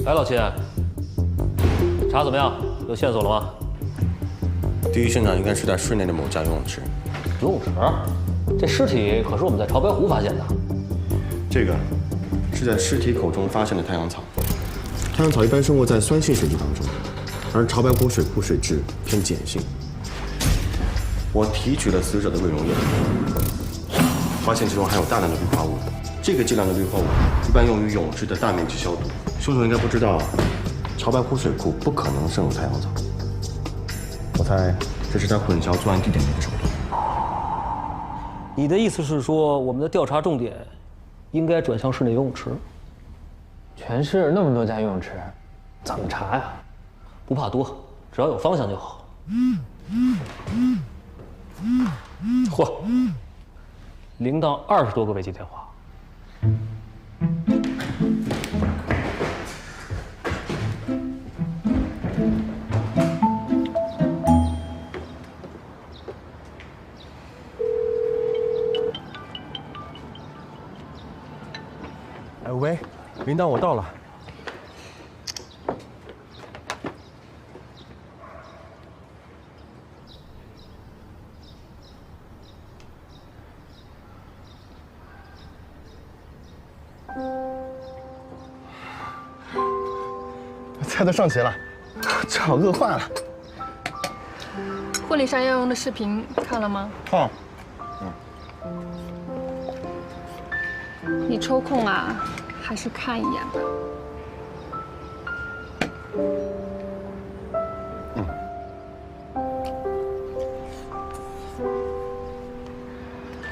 哎，老秦，查怎么样？有线索了吗？第一现场应该是在市内的某家游泳池。游泳池？这尸体可是我们在潮白湖发现的。这个是在尸体口中发现的太阳草。太阳草一般生活在酸性水质当中，而潮白湖水库水质偏碱性。我提取了死者的胃溶液，发现其中含有大量的氯化物。这个剂量的氯化物一般用于泳池的大面积消毒。凶手应该不知道，潮白湖水库不可能生有太阳草。我猜这是他混淆作案地点的一个手段。你的意思是说，我们的调查重点应该转向室内游泳池？全市那么多家游泳池，怎么查呀？不怕多，只要有方向就好。嚯，零到20多个未接电话。喂，铃铛，我到了。菜都上齐了，这好饿坏了。婚礼上要用的视频看了吗？看。你抽空啊，还是看一眼吧。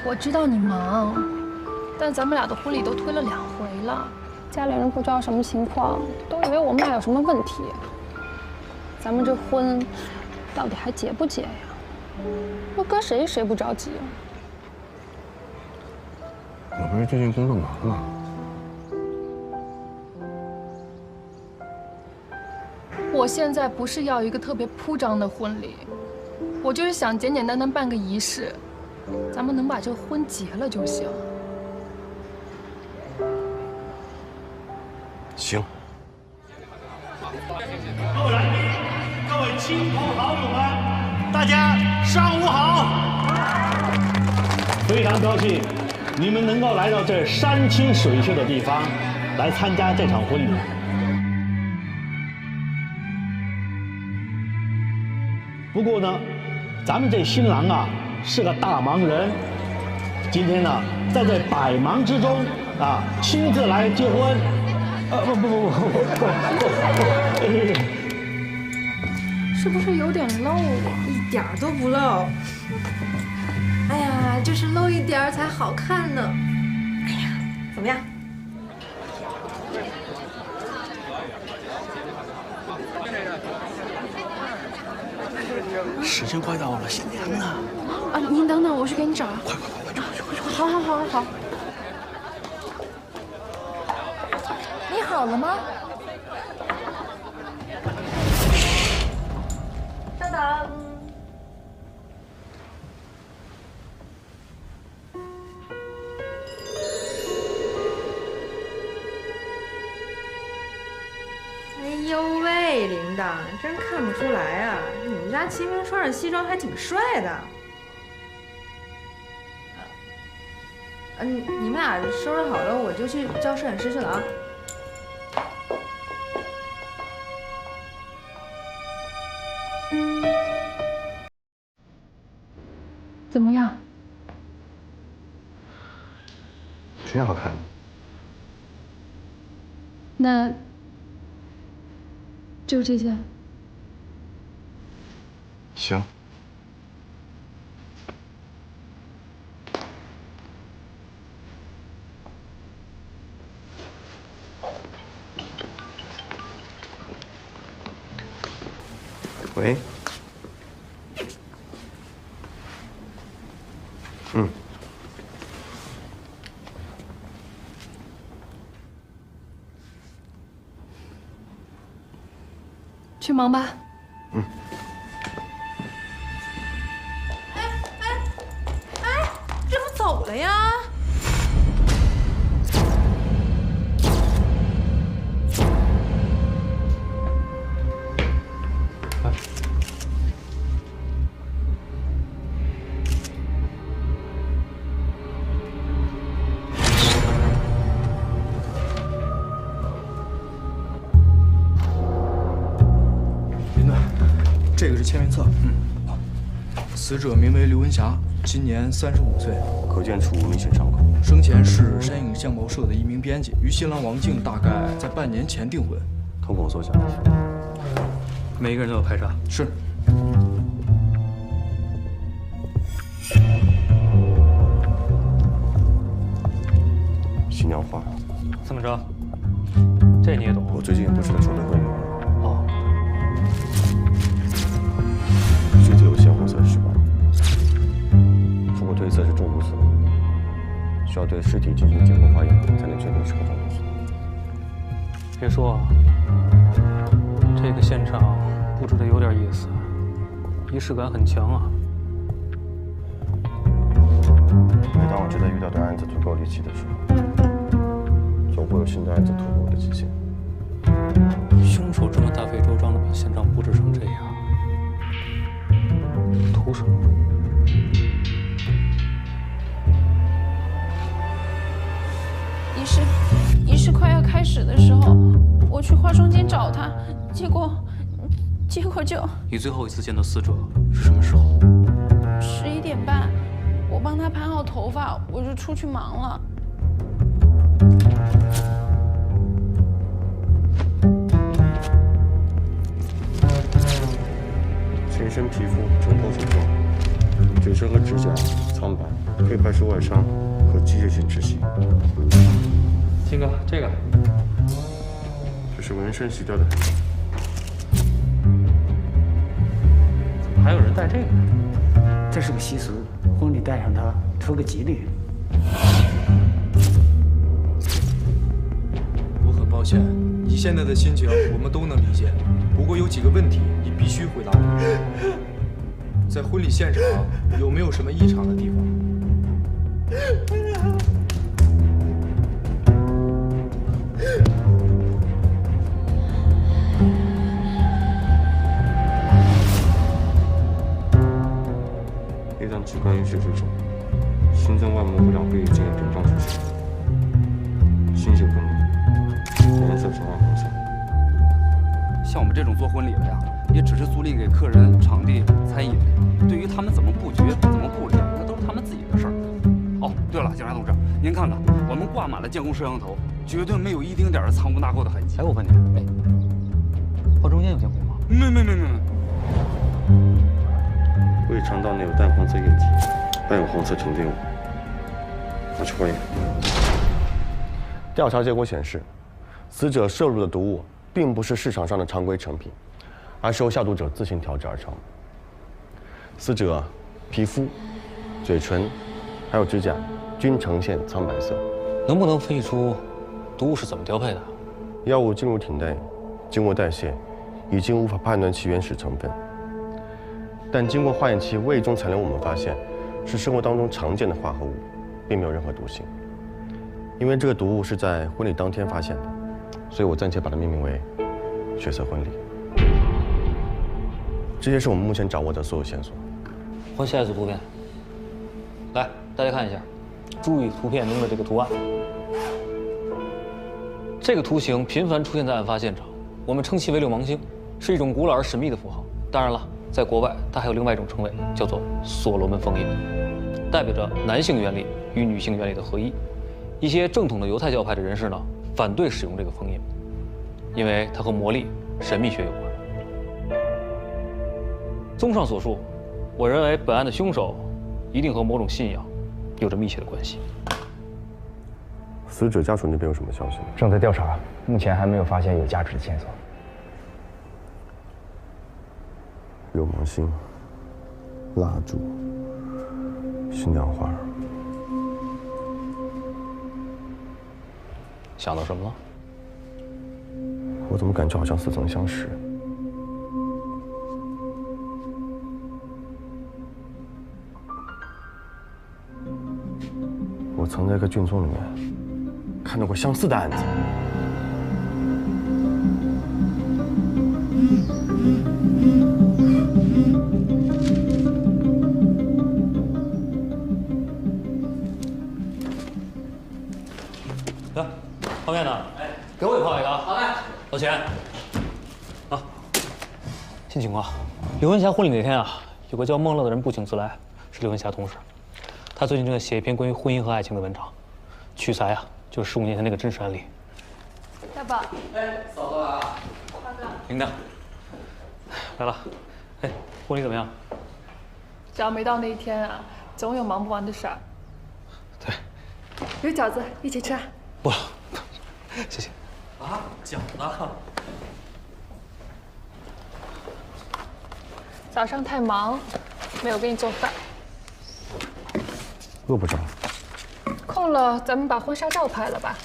我知道你忙，但咱们俩的婚礼都推了2回了，家里人不知道什么情况，都以为我们俩有什么问题。咱们这婚到底还结不结呀？那搁谁不着急啊？我不是最近工作忙吗？我现在不是要一个特别铺张的婚礼，我就是想简简单单办个仪式，咱们能把这婚结了就行。行。各位来宾，各位亲朋好友们，大家上午好！非常高兴你们能够来到这山清水秀的地方，来参加这场婚礼。不过呢，咱们这新郎啊是个大忙人，今天呢在这百忙之中啊亲自来结婚。不，是不是有点漏啊？一点儿都不漏。哎呀，就是漏一点儿才好看呢。哎呀，怎么样？时间快到了，新娘呢？啊，您等等，我去给你找。快！好。你好了吗？稍等。哎呦喂，铃铛，真看不出来啊！你们家齐明穿着西装还挺帅的。你们俩收拾好了，我就去叫摄影师去了啊。怎么样？挺好看的。那就这件。行。喂。去忙吧。这不走了呀？这个是签名册。死者名为刘文霞，今年35岁，可见处明显伤口。生前是山影相报社的一名编辑，与新郎王静大概在半年前订婚。瞳孔缩小。每一个人都有排查。是。新娘花。怎么着？这你也懂？我最近不是在筹备婚礼吗？哦。尸体有鲜红色尸斑，初步推测是中毒死亡，需要对尸体进行解剖化验才能确定是何种毒素。别说啊，这个现场布置的有点意思，仪式感很强啊。每当我觉得遇到的案子足够离奇的时候，总会有新的案子突破我的极限。凶手这么大费周章的把现场布置成这样，图什么？仪式快要开始的时候，我去化妆间找他，结果就你最后一次见到死者是什么时候11点半，我帮他盘好头发，我就出去忙了。全身皮肤呈脱水状，嘴唇和指甲苍白，可以排除外伤和机械性窒息。金哥，这个这是纹身洗掉的痕迹。怎么还有人戴这个？这是个习俗，婚礼戴上它，图个吉利。我很抱歉，你现在的心情我们都能理解。不过有几个问题你必须回答我。在婚礼现场有没有什么异常的地方？内脏器官有血水肿，心脏外膜和两肺已经有肿胀出血，心血分离，颜色呈暗红色。像我们这种做婚礼的呀，也只是租赁给客人场地、餐饮，对于他们怎么布局、怎么布置，那都是他们自己的事儿。哦，对了，警察同志，您看看，我们挂满了监控摄像头，绝对没有一丁点儿藏污纳垢的痕迹。哎，我问你，化妆间有监控吗？没。胃肠道内有淡黄色液体，伴有红色沉淀物，拿去化验。调查结果显示，死者摄入的毒物并不是市场上的常规成品，而是由下毒者自行调制而成。死者皮肤、嘴唇还有指甲均呈现苍白色。能不能分析出毒物是怎么调配的？药物进入体内，经过代谢，已经无法判断其原始成分。但经过化验其胃中残留，我们发现是生活当中常见的化合物，并没有任何毒性。因为这个毒物是在婚礼当天发现的，所以我暂且把它命名为“血色婚礼”。这些是我们目前掌握的所有线索。换下一组图片。来，大家看一下，注意图片中的这个图案。这个图形频繁出现在案发现场，我们称其为六芒星，是一种古老而神秘的符号。当然了，在国外它还有另外一种称谓，叫做所罗门封印，代表着男性原理与女性原理的合一。一些正统的犹太教派的人士呢，反对使用这个封印，因为它和魔力、神秘学有关。综上所述，我认为本案的凶手一定和某种信仰有着密切的关系。死者家属那边有什么消息吗？正在调查，目前还没有发现有价值的线索。六芒星、蜡烛、新娘花。想到什么了？我怎么感觉好像似曾相识？我曾在一个卷宗里面看到过相似的案子。来，泡面呢？哎，给我也泡一个啊。好嘞。老钱，啊，新情况，刘文霞婚礼那天啊，有个叫孟乐的人不请自来，是刘文霞同事。他最近正在写一篇关于婚姻和爱情的文章，取材啊，就是15年前那个真实案例。大宝，哎，嫂子来了。大哥，琳达，来了。哎，婚礼怎么样？只要没到那一天啊，总有忙不完的事儿。对。有饺子，一起吃啊。不了，谢谢。啊，饺子。早上太忙，没有给你做饭。饿不着。空了，咱们把婚纱照拍了吧。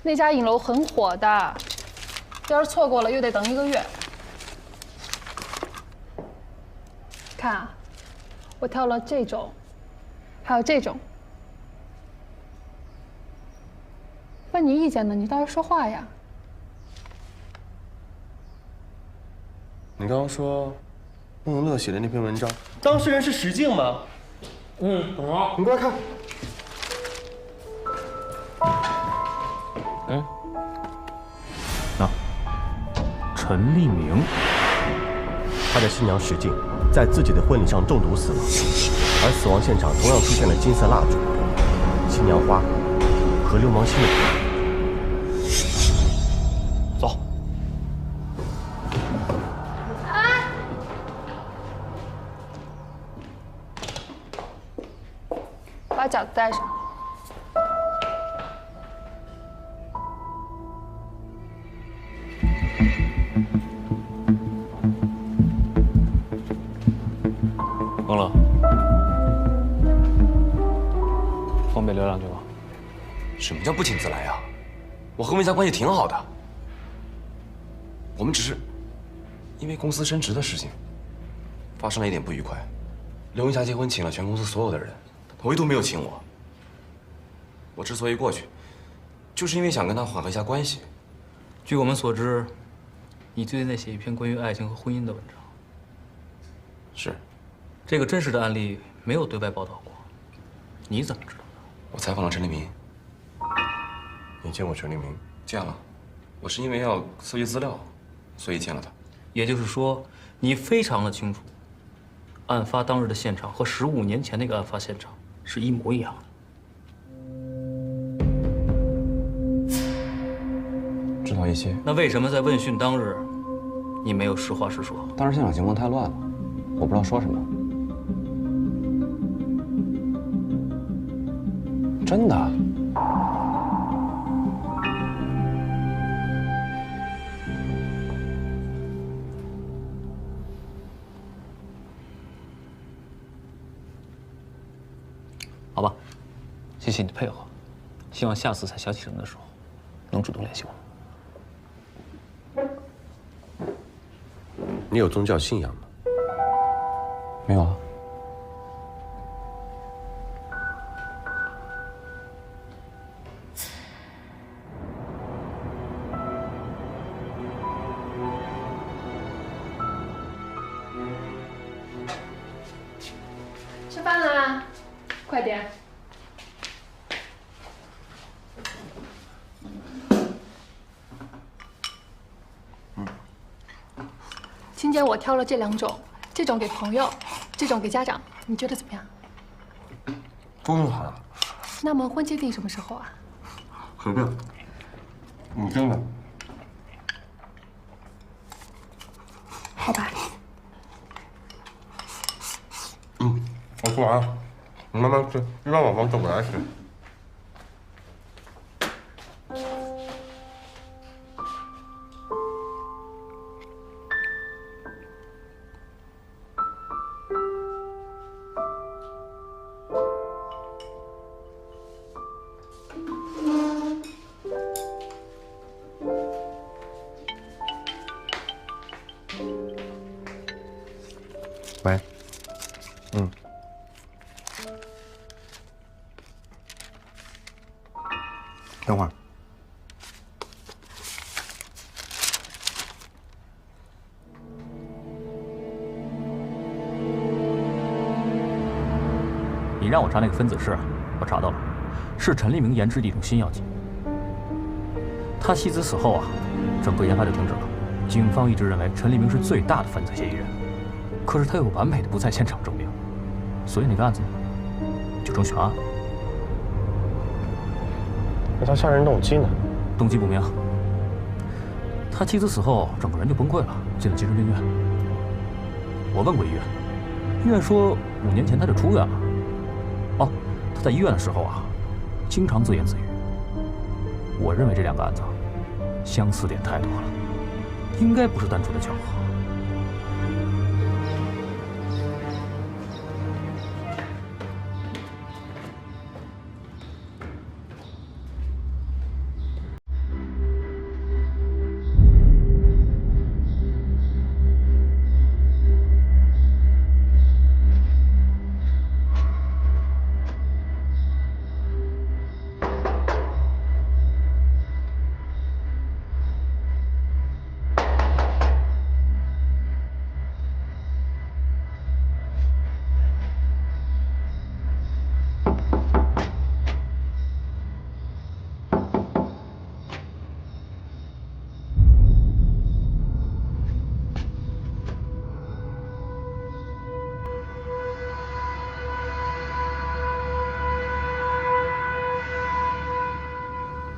那家影楼很火的，要是错过了，又得等1个月。看啊，我挑了这种，还有这种。问你意见呢，你倒是说话呀。你刚刚说孟乐写的那篇文章，当事人是石静吗？好，你过来看。陈立明，他的新娘石静在自己的婚礼上中毒死亡，而死亡现场同样出现了金色蜡烛、新娘花和流氓星的图。走。把饺子带上。孟乐，方便聊2句吗？什么叫不请自来呀？我和文霞关系挺好的，我们只是因为公司升职的事情发生了一点不愉快。刘文霞结婚请了全公司所有的人，唯独没有请我。我之所以过去，就是因为想跟她缓和一下关系。据我们所知，你最近在写一篇关于爱情和婚姻的文章。是。这个真实的案例没有对外报道过，你怎么知道的？我采访了陈立明。你见过陈立明？见了，我是因为要搜集资料，所以见了他。也就是说，你非常的清楚，案发当日的现场和15年前那个案发现场是一模一样的。知道一些。那为什么在问讯当日，你没有实话实说？当时现场情况太乱了，我不知道说什么。真的？好吧，谢谢你的配合，希望下次再想起什么的时候，能主动联系我。你有宗教信仰吗？没有啊。吃饭啦，快点。今天我挑了这2种，这种给朋友，这种给家长，你觉得怎么样？都用好了。那么婚期定什么时候啊？随便，你真的。好吧。我吃完了，你慢慢吃，别让我往走过来吃。喂，等会儿。你让我查那个分子式，我查到了，是陈立明研制的一种新药剂。他妻子死后啊，整个研发就停止了。警方一直认为陈立明是最大的犯罪嫌疑人，可是他有完美的不在现场证明，所以那个案子就成悬案。那他杀人动机呢？动机不明。他妻子死后，整个人就崩溃了，进了精神病院。我问过医院，医院说5年前他就出院了。哦，他在医院的时候啊，经常自言自语。我认为这2个案子相似点太多了，应该不是单纯的巧合。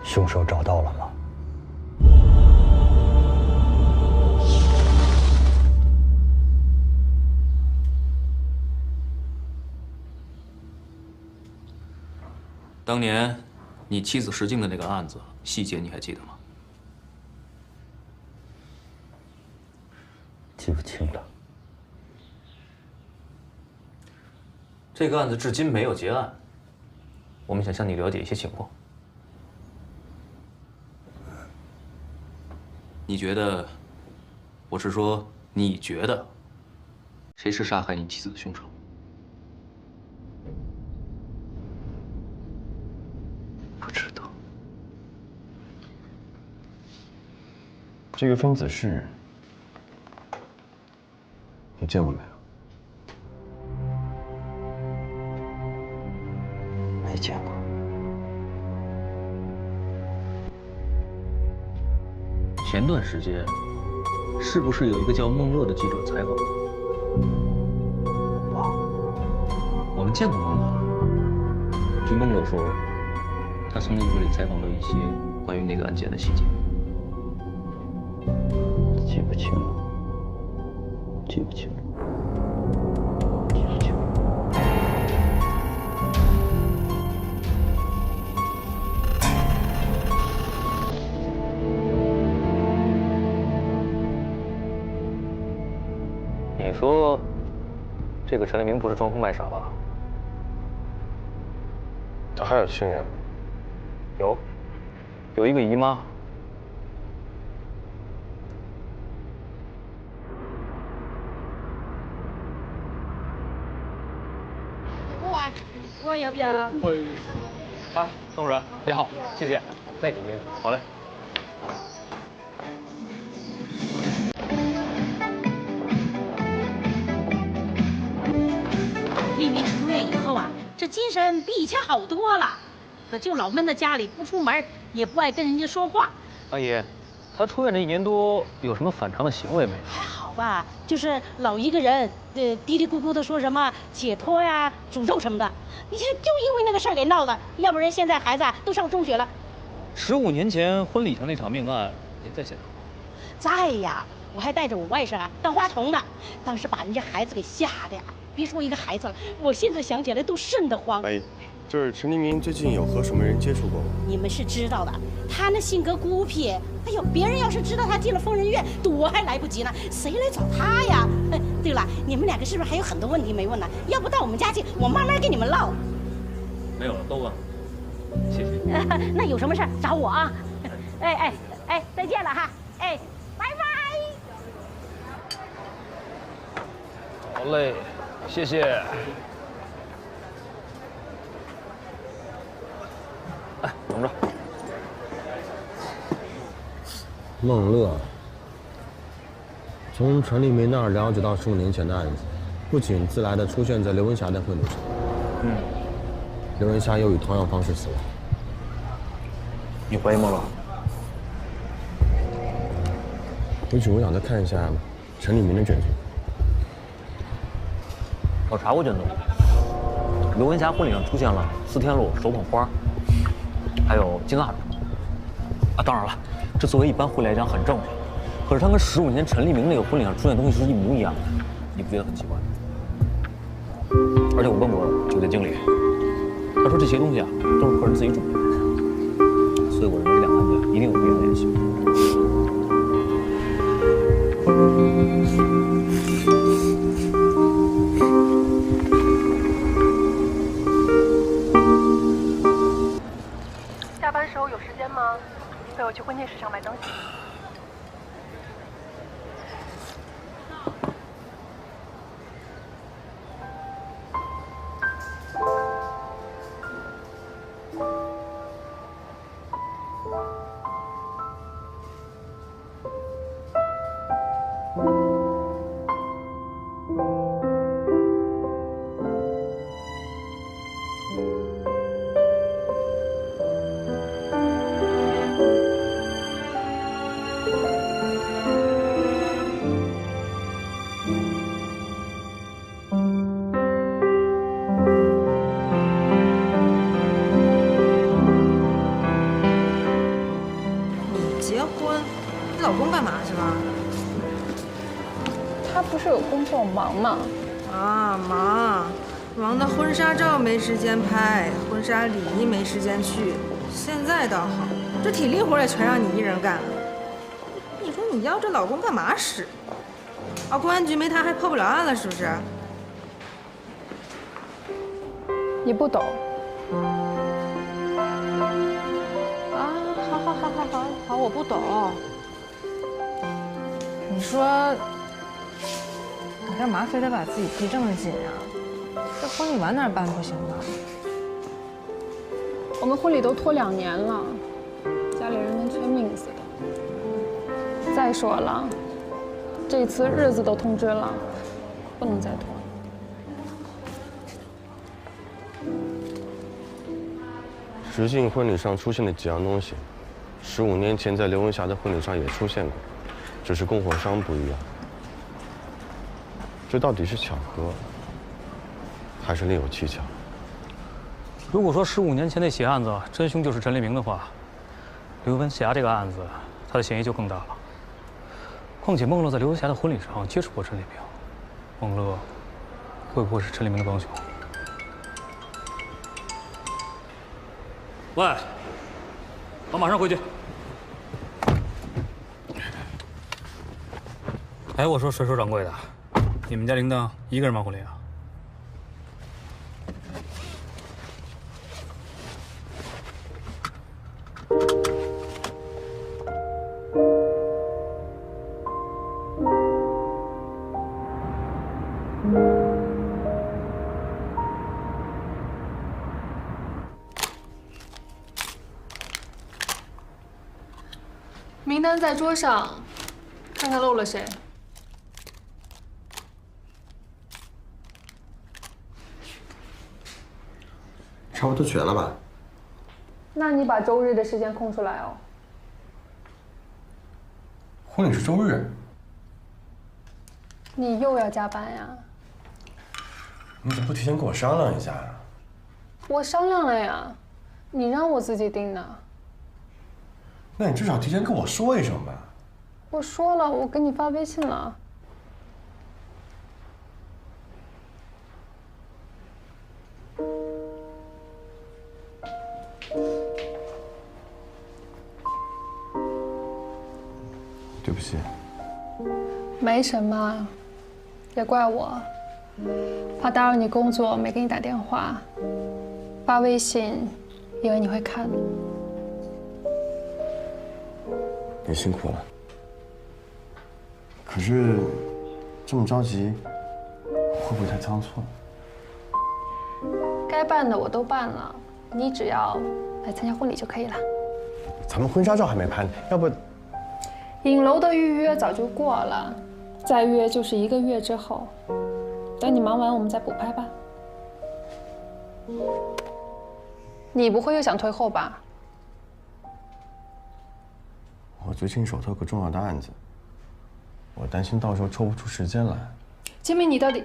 凶手找到了吗？当年你妻子石静的那个案子细节你还记得吗？记不清了。这个案子至今没有结案，我们想向你了解一些情况。你觉得，我是说，你觉得，谁是杀害你妻子的凶手？不知道。这个分子式，你见过没有？没见过。前段时间，是不是有一个叫孟乐的记者采访我们见过孟乐。据孟乐说，他从你这里采访到一些关于那个案件的细节。记不清了，记不清了，记不清了。你说，这个陈立明不是装疯卖傻吧？他还有亲人？有一个姨妈。我要不要？啊，宋主任，你好，谢谢。那里面好嘞。立明出院以后啊，这精神比以前好多了，可就老闷在家里，不出门，也不爱跟人家说话。阿姨，他出院这1年多，有什么反常的行为没有？还好吧，就是老一个人，嘀嘀咕咕的说什么解脱呀、诅咒什么的。你看，就因为那个事儿给闹的，要不然现在孩子都上中学了。 15年前婚礼上那场命案也在现场。在呀，我还带着我外甥啊当花童呢，当时把人家孩子给吓的呀，别说一个孩子了，我现在想起来都瘆得慌。阿姨，就是陈立明最近有和什么人接触过吗？你们是知道的，他那性格孤僻，哎呦，别人要是知道他进了疯人院，躲还来不及呢，谁来找他呀？对了，你们2个是不是还有很多问题没问呢？要不到我们家去，我慢慢跟你们唠。没有了，都问了。 谢谢。那有什么事找我啊？哎，再见了哈！哎，拜拜。好嘞，谢谢。哎，等着。孟乐，从陈立明那儿了解到15年前的案子，不仅自来的出现在刘文霞的婚礼上，刘文霞又以同样方式死亡。你怀疑孟乐？回去我想再看一下陈立明的卷宗。我查过卷宗，刘文霞婚礼上出现了四天路手捧花，还有金蜡烛。啊，当然了，这作为一般婚礼来讲很正常，可是它跟15年陈立明那个婚礼上出现的东西是一模一样的，你不觉得很奇怪吗？而且我问过酒店经理，他说这些东西啊都是客人自己准备的，所以我认为这两个案件一定有必然联系。下班时候有时间吗？陪我去婚庆市场买东西。忙吗？啊，忙的婚纱照没时间拍，婚纱礼仪没时间去。现在倒好，这体力活也全让你一人干了。你说你要这老公干嘛使？啊，公安局没他还破不了案了，是不是？你不懂。啊，好，我不懂。你说。你干嘛非得把自己逼这么紧啊？这婚礼晚点办不行吗？我们婚礼都拖2年了，家里人跟催命似的。再说了，这次日子都通知了，不能再拖。石信婚礼上出现的几样东西，15年前在刘文霞的婚礼上也出现过，只是供货商不一样。这到底是巧合，还是另有蹊跷？如果说15年前那起案子真凶就是陈立明的话，刘文霞这个案子，他的嫌疑就更大了。况且孟乐在刘文霞的婚礼上接触过陈立明，孟乐会不会是陈立明的帮凶？喂，我马上回去。哎，我说水手掌柜的。你们家铃铛一个人忙婚礼啊？名单在桌上，看看漏了谁。差不多全了吧？那你把周日的时间空出来哦。婚礼是周日，你又要加班呀？你怎么不提前跟我商量一下呀？我商量了呀，你让我自己定的。那你至少提前跟我说一声吧。我说了，我给你发微信了。对不起。没什么，也怪我，怕打扰你工作，没给你打电话，发微信，以为你会看。你辛苦了。可是，这么着急，会不会太仓促？该办的我都办了，你只要来参加婚礼就可以了。咱们婚纱照还没拍呢，要不？影楼的预约早就过了，再约就是1个月之后。等你忙完，我们再补拍吧。你不会又想退后吧？我最近手头有个重要的案子，我担心到时候抽不出时间来。金明，你到底？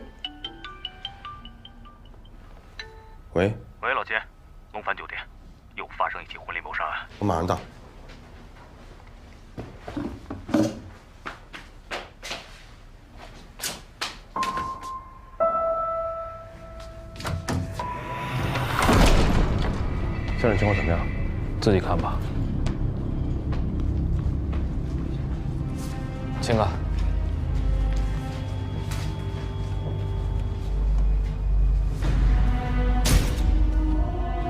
喂，喂，老杰，龙帆酒店又发生一起婚礼谋杀案。我马上到。现在情况怎么样？自己看吧。秦哥，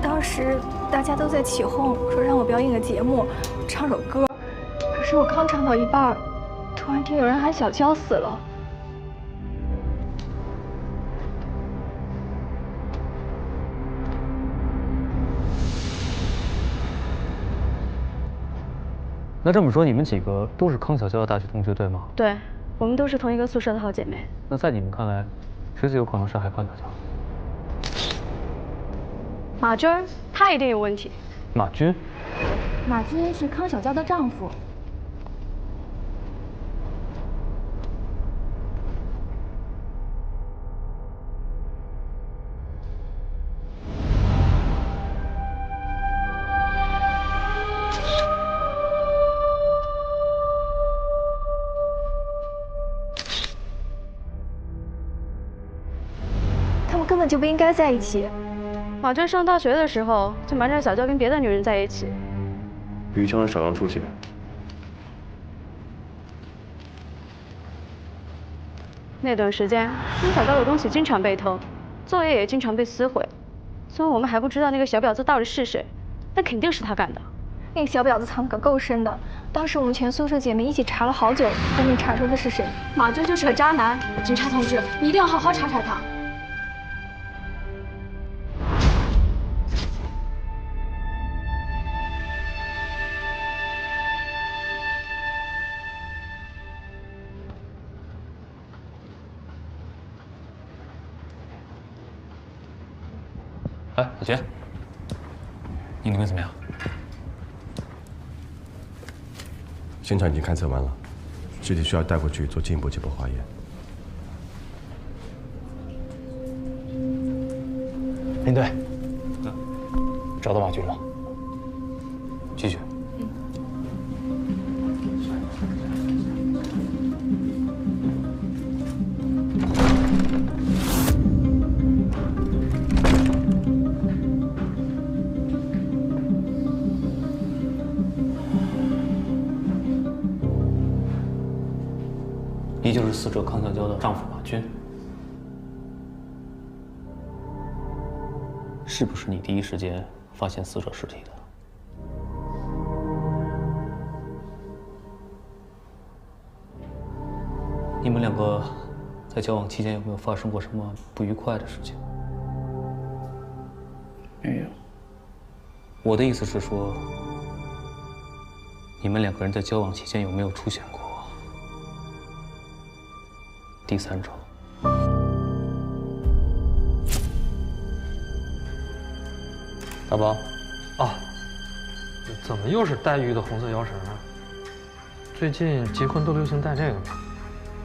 当时大家都在起哄，说让我表演个节目，唱首歌。可是我刚唱到一半，突然听有人喊小娇死了。那这么说，你们几个都是康小娇的大学同学，对吗？对，我们都是同一个宿舍的好姐妹。那在你们看来，谁最有可能杀害康小娇？马军，他一定有问题。马军？马军是康小娇的丈夫。他们根本就不应该在一起。马军上大学的时候就瞒着小娇跟别的女人在一起。于谦少让出血。那段时间，跟小娇的东西经常被偷，作业也经常被撕毁。虽然我们还不知道那个小婊子到底是谁，但肯定是他干的。那个小婊子藏得可够深的，当时我们全宿舍姐妹一起查了好久，都没查出他是谁。马军就是个渣男，警察同志，你一定要好好查查他。哎，老杰，你那边怎么样？现场已经勘测完了，尸体需要带回去做进一步解剖化验。林队，找到马军了。继续。你就是死者康小娇的丈夫马军，是不是你第一时间发现死者尸体的？你们两个在交往期间有没有发生过什么不愉快的事情？没有。我的意思是说，你们两个人在交往期间有没有出现过第三者？大宝，啊，怎么又是黛玉的红色腰绳啊？最近结婚都流行戴这个吗？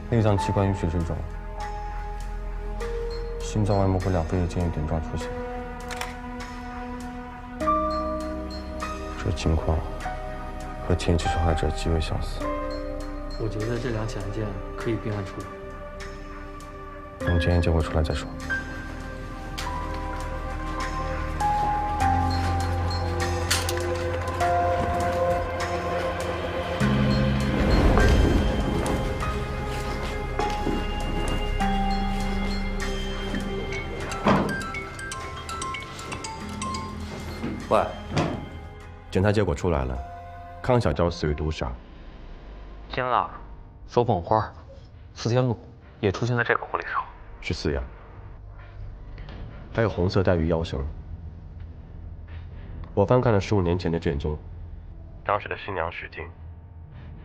内脏器官淤血之中，心脏外膜和两肺间有点状出血。这情况和前期受害者极为相似。我觉得这两起案件可以并案处理。等检验结果出来再说。喂，检查结果出来了，康小娇死于毒杀。金蜡、手捧花、四天路也出现在这个婚礼上。是4样，还有红色带鱼腰绳。我翻看了15年前的卷宗，当时的新娘许静，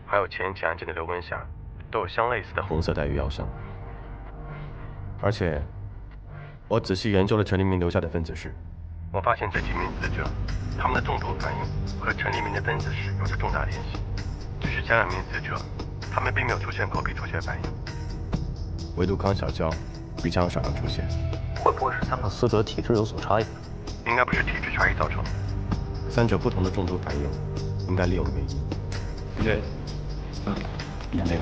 还有前起案件的刘文霞，都有相类似的红色带鱼腰绳。而且，我仔细研究了陈立明留下的分子式，我发现这几名死者，他们的中毒反应和陈立明的分子式有着重大联系。只是前2名死者他们并没有出现口鼻出血反应，唯独康小娇鼻腔少量出血。会不会是3个死者体质有所差异？应该不是体质差异造成的，3者不同的中毒反应，应该另有原因。对，你看这个。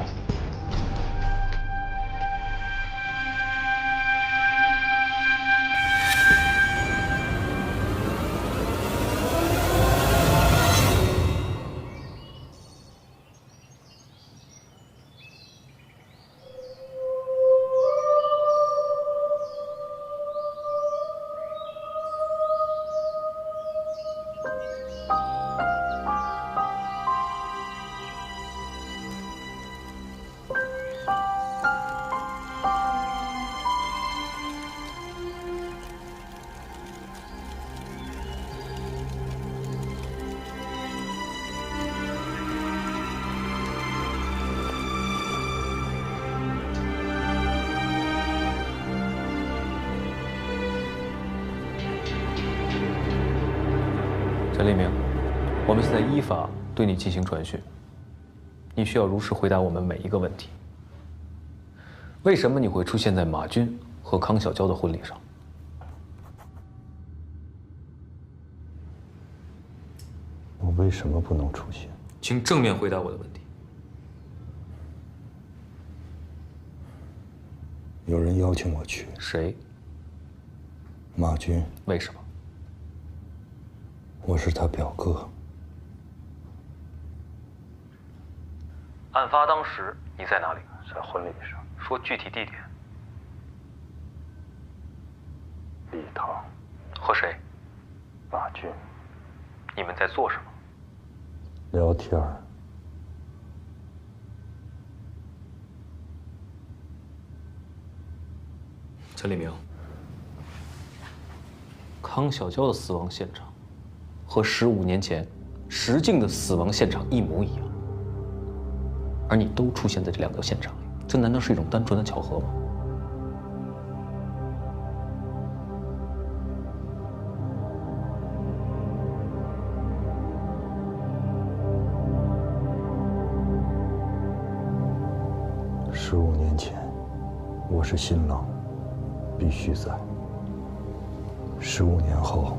陈立明，我们现在依法对你进行传讯，你需要如实回答我们每一个问题。为什么你会出现在马军和康小娇的婚礼上？我为什么不能出现？请正面回答我的问题。有人邀请我去。谁？马军。为什么？我是他表哥。案发当时你在哪里？在婚礼上。说具体地点。礼堂。和谁？马军。你们在做什么？聊天儿。陈立明，康小娇的死亡现场和15年前石静的死亡现场一模一样，而你都出现在这2个现场里，这难道是一种单纯的巧合吗？15年前，我是新郎，必须在。15年后，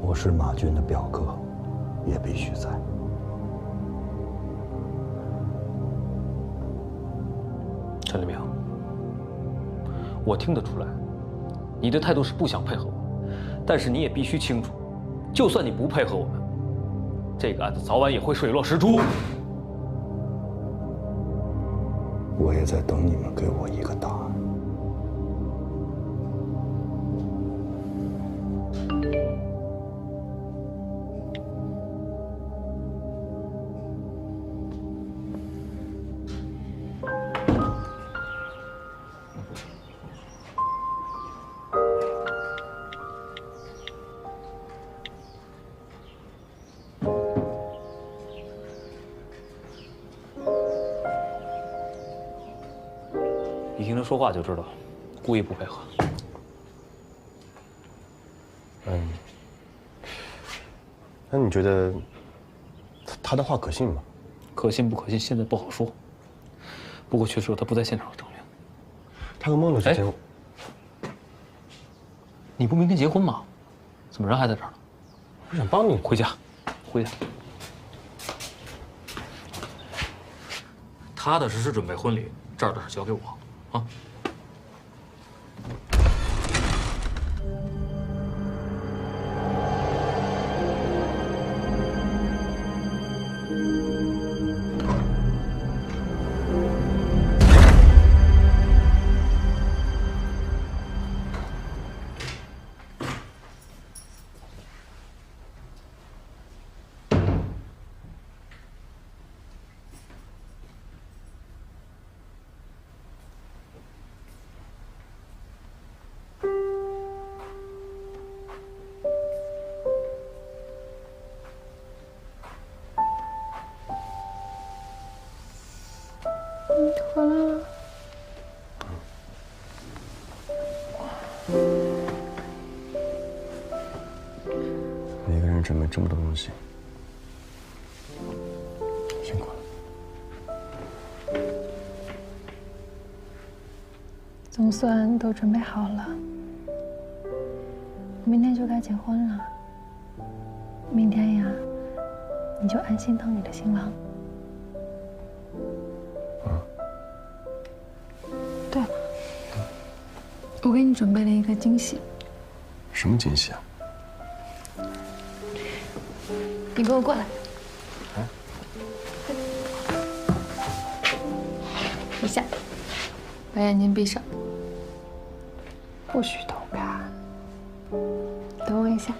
我是马军的表哥，也必须在。陈立明，我听得出来，你的态度是不想配合我，但是你也必须清楚，就算你不配合我们，这个案子早晚也会水落石出。我也在等你们给我一个答案。一听他说话就知道，故意不配合。那你觉得他的话可信吗？可信不可信，现在不好说。不过确实有他不在现场的证明。他和孟乐之间，你不明天结婚吗？怎么人还在这儿呢？我想帮你。回家，回家。他的只是准备婚礼，这儿的事交给我。啊！回来了。你一个人准备这么多东西，辛苦了。总算都准备好了，明天就该结婚了。明天呀，你就安心当你的新郎。对了，我给你准备了一个惊喜。什么惊喜啊？你给我过来。一下，把眼睛闭上，不许偷看。等我一下。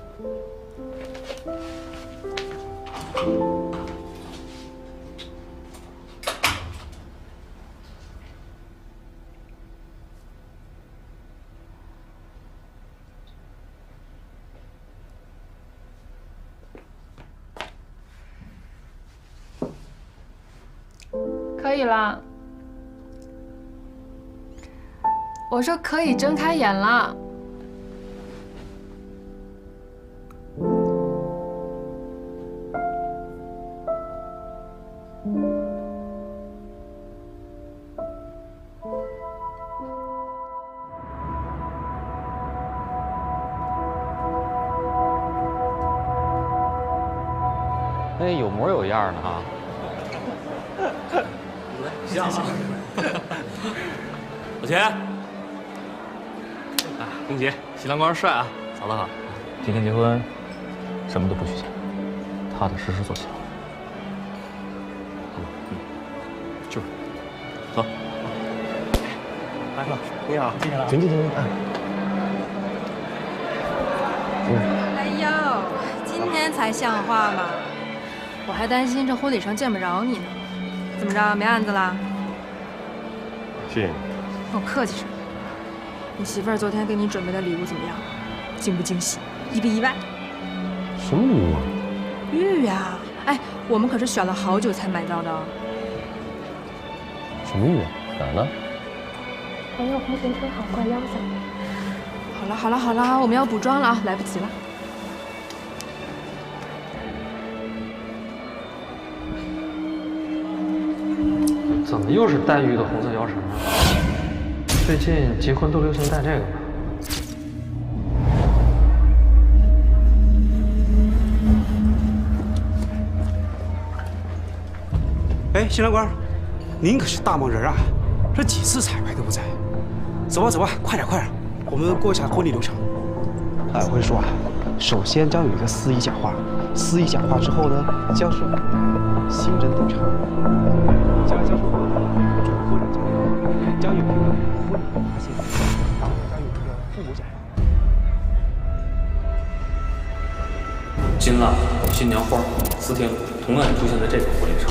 可以了。我说可以睁开眼了。哎，有模有样的哈。像啊。老钱，啊，恭喜新郎官帅啊！嫂子好。今天结婚，什么都不许想，踏踏实实做新郎。就是。走。来哥，你好，进去了。请。哎呦，今天才像话吗？我还担心这婚礼上见不着你呢。怎么着，没案子啦？谢谢你。哦，客气什么？你媳妇儿昨天给你准备的礼物怎么样？惊不惊喜？意不意外？什么礼物啊？玉呀！哎，我们可是选了好久才买到的。什么玉啊？哪儿呢？我用红绳贴好，挂腰上。好了，我们要补妆了啊，来不及了。怎么又是黛玉的红色腰绳啊？最近结婚都流行戴这个吧？哎，新郎官，您可是大忙人啊，这几次彩排都不在。走吧，快点，我们过一下婚礼流程。我跟你说啊，首先将有一个司仪讲话，司仪讲话之后呢，将是新人登场，将是婚人讲话，将有一个婚礼发现，然后将有一个父母讲话。金蜡、新娘花、丝天同样出现在这个婚礼上。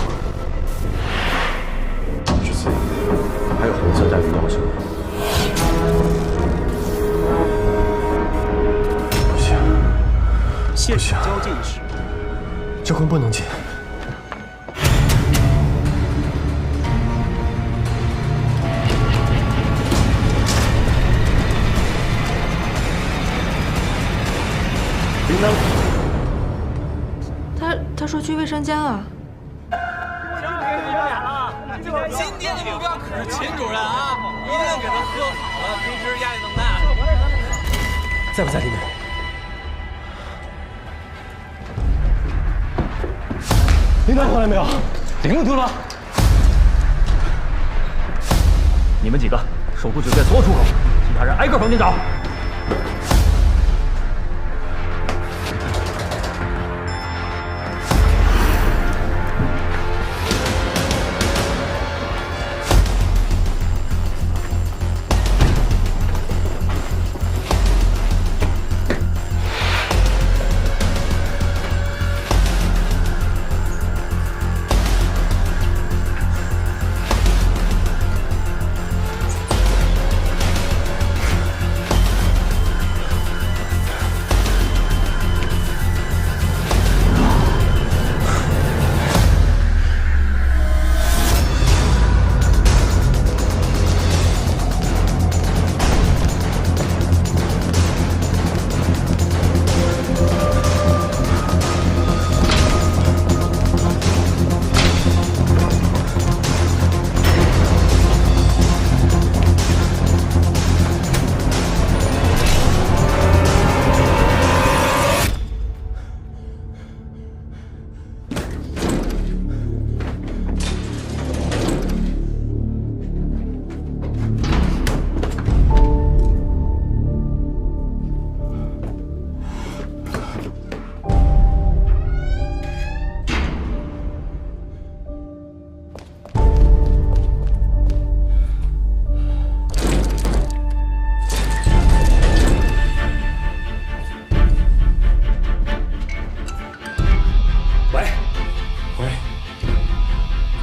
是谁？还有红色黛玉腰绳。现场交接仪式，这婚不能结。铃铛。他说去卫生间了。今天的目标可是秦主任啊，一定要给他喝好了，平时压力那么大。在不在里面？铃铛回来没有？铃铛丢了。你们几个守住酒店所有出口，其他人挨个房间找。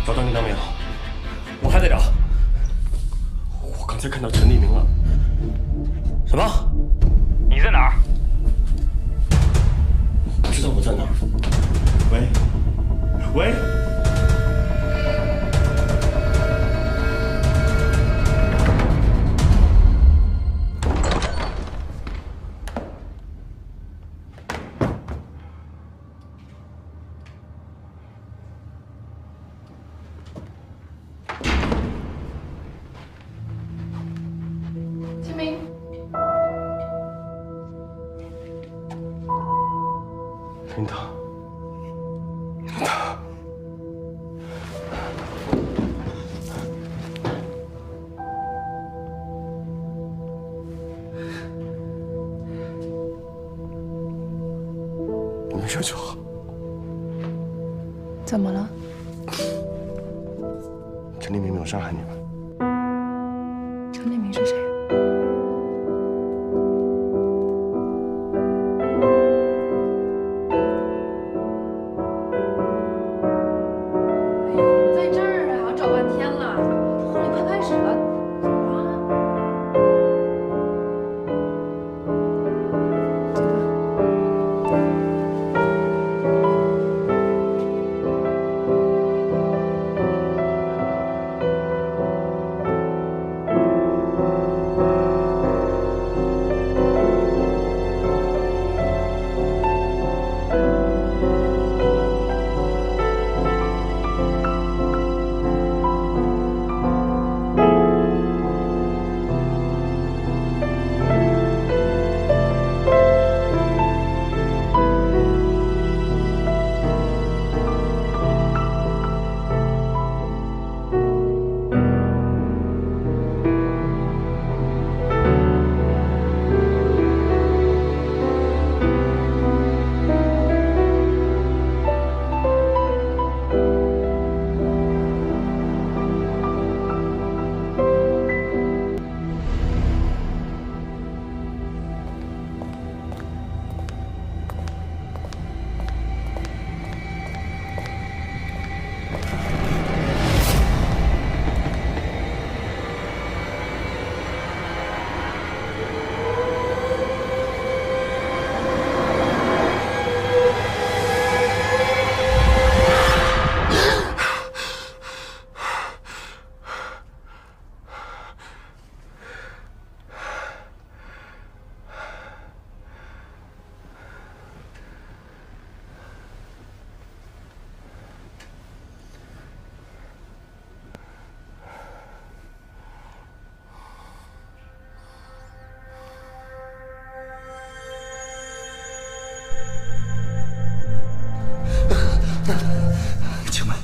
找到你了没有？我还在找。我刚才看到陈立明了。什么？你在哪儿？我知道我在哪儿。喂，喂。清明，领导，领导，你没事就好。怎么了？陈立明没有伤害你吧？陈立明是谁？在这儿啊，我找半天了，婚礼快开始了，走啊！请问，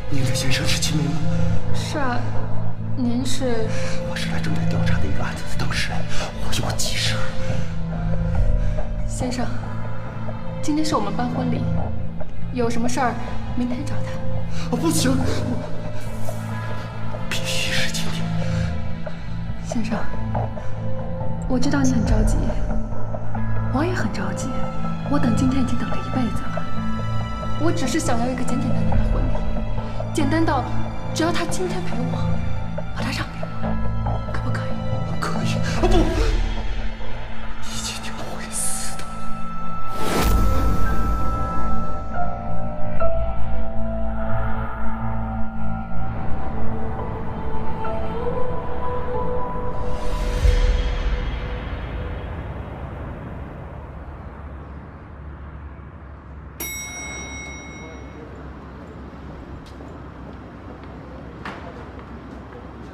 您的先生是秦明吗？是啊，您是？我是来正在调查的一个案子的当事人，我有急事。先生，今天是我们办婚礼，有什么事儿明天找他。不行，必须是今天。先生，我知道你很着急，我也很着急，我等今天已经等了一辈子了。我只是想要一个简简单单的婚礼，简单到只要他今天陪我，把他让给我，可不可以？可以。不，你今天会死的。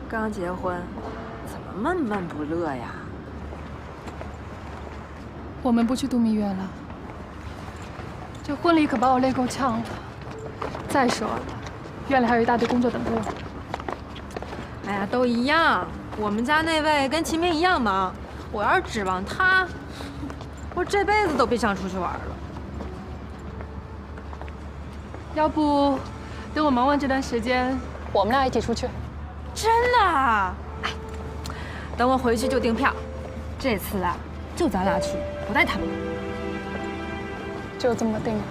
刚结婚，怎么闷闷不乐呀？我们不去度蜜月了，这婚礼可把我累够呛了。再说了，院里还有一大堆工作等着我。哎呀，都一样。我们家那位跟秦明一样忙，我要是指望他，我这辈子都别想出去玩了。要不，等我忙完这段时间，我们俩一起出去。真的啊？哎，等我回去就订票。这次啊，就咱俩去，不带他们。就这么定了。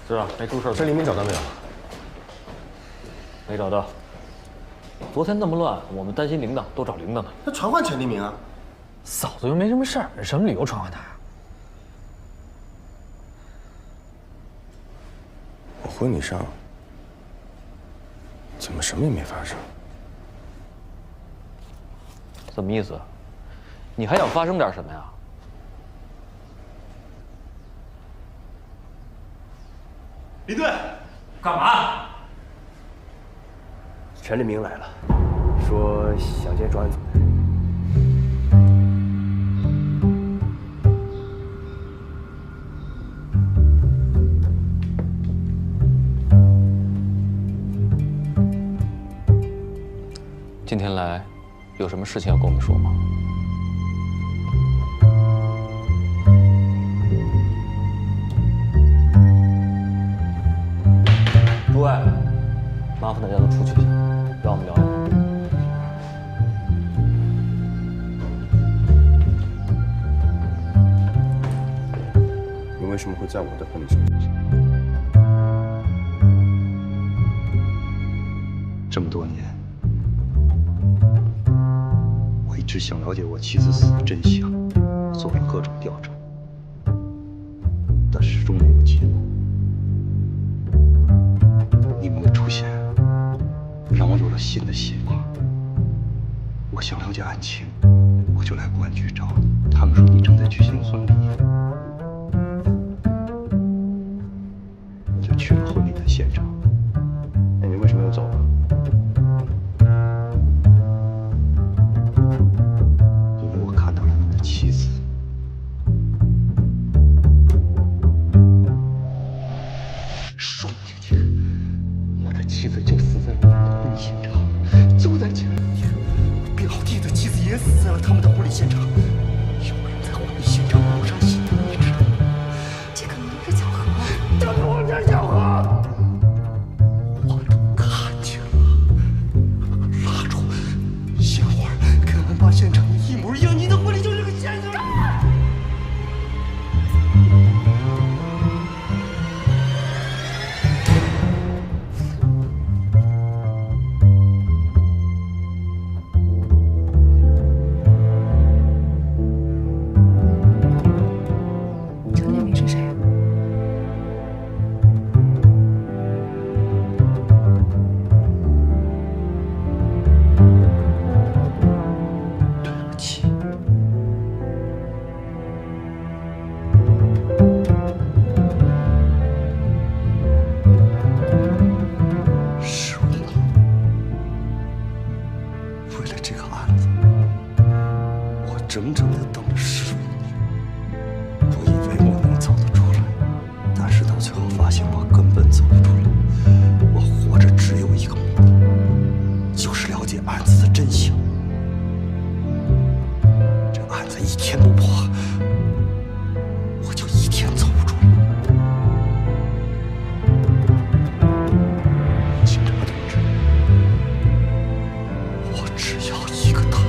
是啊，没出事。陈黎明找到没有？没找到。昨天那么乱，我们担心铃铛，都找铃铛呢。那传唤陈黎明啊！嫂子又没什么事儿，什么理由传唤他呀？我婚礼上怎么什么也没发生？什么意思？你还想发生点什么呀？林队，干嘛？陈立明来了，说想见专案组的人。今天来，有什么事情要跟我们说吗？诸位，麻烦大家都出去一下，让我们聊聊。你为什么会在我的婚礼上？这么多年，我一直想了解我妻子死的真相，做了各种调查，但始终没有结果。你们的出现让我有了新的希望。我想了解案情，我就来公安局找你。他们说你正在举行婚礼，我就去了婚礼的现场。那你为什么要走啊？因为我看到了你的妻子。说不定我的妻子就死在我们的婚礼现场，就在前2天，表弟的妻子也死在了他们的婚礼现场。有人在婚礼现场抹上血，你知道吗？这可能都是巧合。这不是巧合，我都看见了。蜡烛、鲜花跟案发现场一模一样，你的婚礼就是个现场。陈立明是谁？对不起，是我为了这个案子，我整整的等了15年。我以为我能走得出来，但是到最后发现我根本走不出来。我活着只有一个目的，就是了解案子的真相。这案子一天不破，我就一天走不出来。警察同志，我只要一个答案。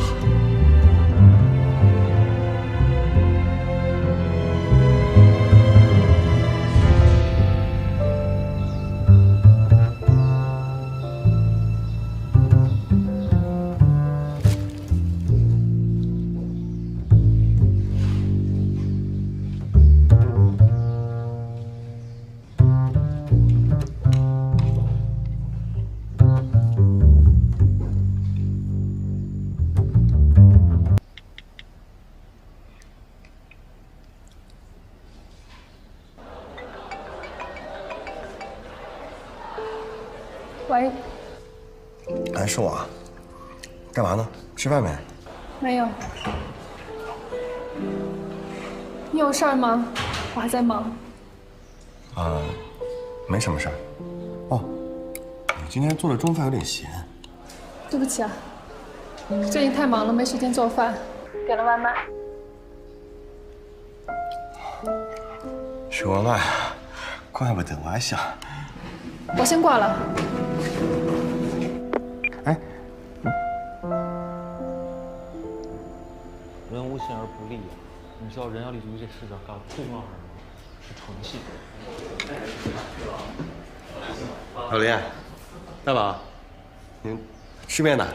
喂，哎，是我。干嘛呢？吃饭没？没有。你有事儿吗？我还在忙。没什么事儿。哦，你今天做的中饭有点咸。对不起啊，最近太忙了，没时间做饭，点了外卖。是外卖，怪不得我还想。我先挂了。哎，人无信而不立呀！你知道人要立足于这世上干最重要的什么吗？床戏。老林，大宝，您吃面呢？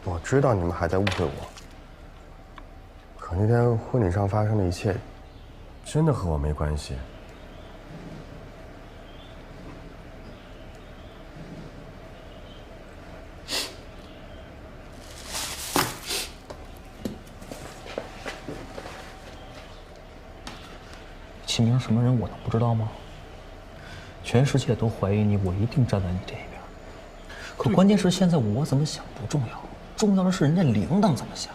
我知道你们还在误会我，可那天婚礼上发生的一切，真的和我没关系。秦明什么人，我能不知道吗？全世界都怀疑你，我一定站在你这一边。可关键是现在我怎么想不重要，重要的是人家铃铛怎么想。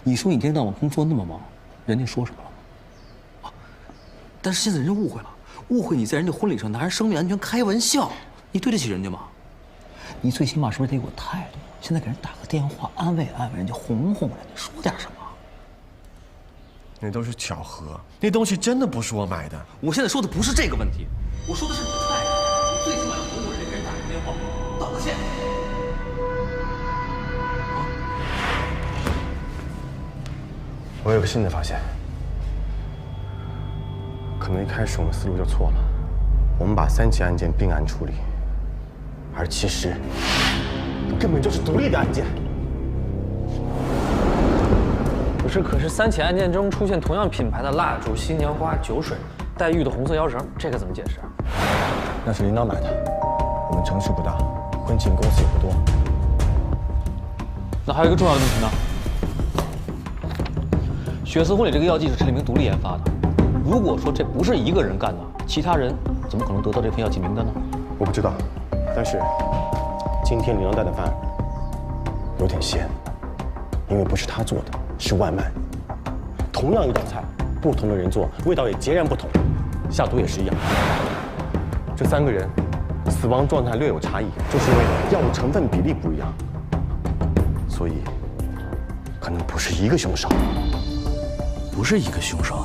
你说你一天到晚工作那么忙，人家说什么了？啊！但是现在人家误会了，误会你在人家婚礼上拿人生命安全开玩笑，你对得起人家吗？你最起码是不是得有个态度？现在给人打个电话安慰安慰人家，哄哄人家，说点什么？那都是巧合，那东西真的不是我买的。我现在说的不是这个问题，我说的是你的态度。你最起码要哄哄人家，给人打个电话道个歉。我有个新的发现，可能一开始我们思路就错了，我们把3起案件并案处理，而其实根本就是独立的案件。不是，可是3起案件中出现同样品牌的蜡烛、新娘花、酒水、黛玉的红色腰绳，这个怎么解释啊？那是领导买的，我们城市不大，婚庆公司也不多。那还有一个重要的问题呢。血丝婚礼这个药剂是陈立明独立研发的，如果说这不是一个人干的，其他人怎么可能得到这份药剂名单呢？我不知道，但是今天领导带的饭有点咸，因为不是他做的，是外卖。同样一道菜，不同的人做，味道也截然不同，下毒也是一样。这3个人死亡状态略有差异，就是因为药物成分比例不一样，所以可能不是一个凶手。不是一个凶手。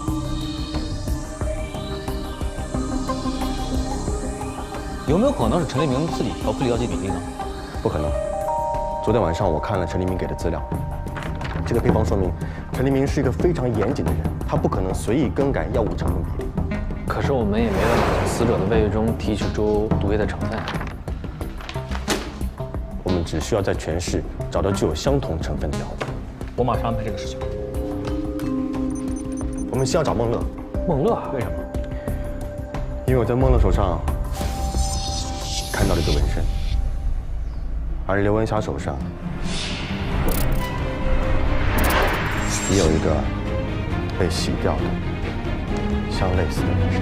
有没有可能是陈立明自己调配了药剂比例呢？不可能。昨天晚上我看了陈立明给的资料，这个配方说明陈立明是一个非常严谨的人，他不可能随意更改药物成分比例。可是我们也没办法从死者的胃液中提取出毒液的成分。我们只需要在全市找到具有相同成分的药物。我马上安排这个事情。我们先要找孟乐。孟乐？为什么？因为我在孟乐手上看到了一个纹身，而刘文霞手上也有一个被洗掉的相类似的纹身。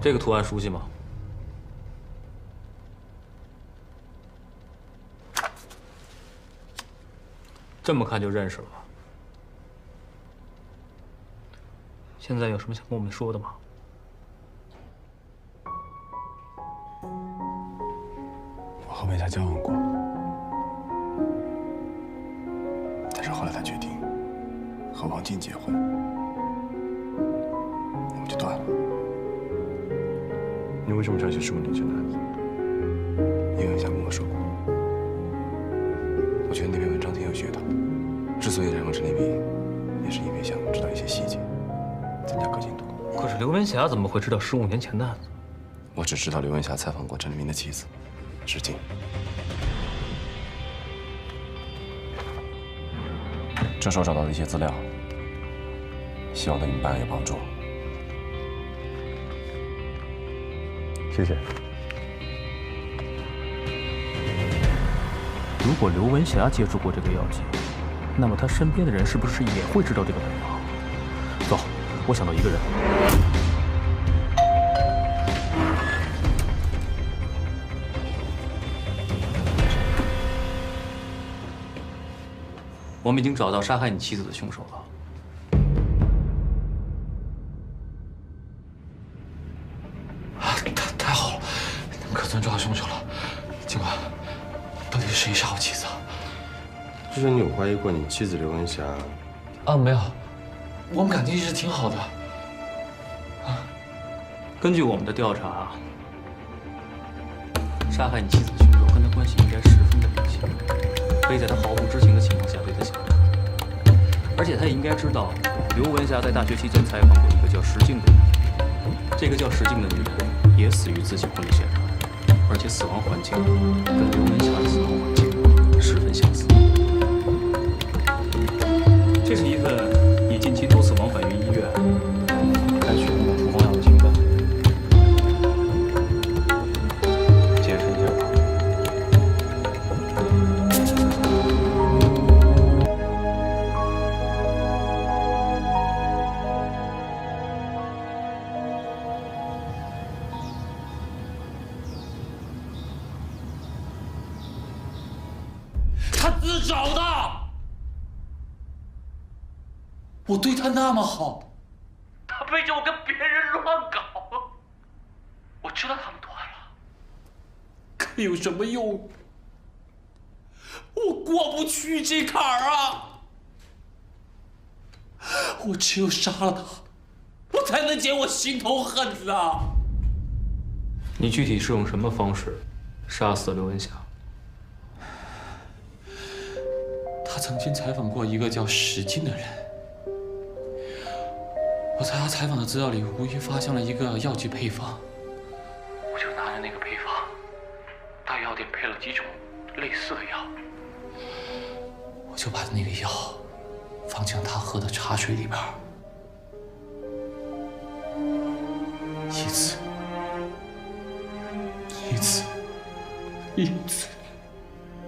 这个图案熟悉吗？这么看就认识了。现在有什么想跟我们说的吗？我和文霞交往过，但是后来他决定和王静结婚，我们就断了。你为什么想起15年前的案子？因为文霞跟我说过，我觉得那篇文章挺有噱头。之所以采访陈立明，也是因为想知道一些细节，增加可信度。可是刘文霞怎么会知道15年前的案子？我只知道刘文霞采访过陈立明的妻子石静。这是我找到的一些资料，希望对你们办案有帮助。谢谢。如果刘文霞接触过这个药剂，那么她身边的人是不是也会知道这个本方？走，我想到一个人。我们已经找到杀害你妻子的凶手了。真抓到凶手了。警官，到底是谁杀我妻子啊？之前你有怀疑过你妻子刘文霞？啊，没有，我们感情一直挺好的。根据我们的调查，杀害你妻子的凶手跟他关系应该十分的密切，可以在他毫不知情的情况下对他下手，而且他也应该知道刘文霞在大学期间采访过一个叫石静的女人，这个叫石静的女人也死于自己婚礼现场，而且死亡环境跟刘文霞的死亡环境十分相似。这是一份你近期多次往返于医院，该取用的处方药的清单。解释一下吧。他自找的。我对他那么好，他背着我跟别人乱搞，我知道他们断了，可有什么用？我过不去这坎儿啊！我只有杀了他，我才能解我心头恨啊！你具体是用什么方式杀死刘文霞？他曾经采访过一个叫石静的人。我在他采访的资料里无意发现了一个药剂配方，我就拿着那个配方，到药店配了几种类似的药，我就把那个药放进他喝的茶水里边，一次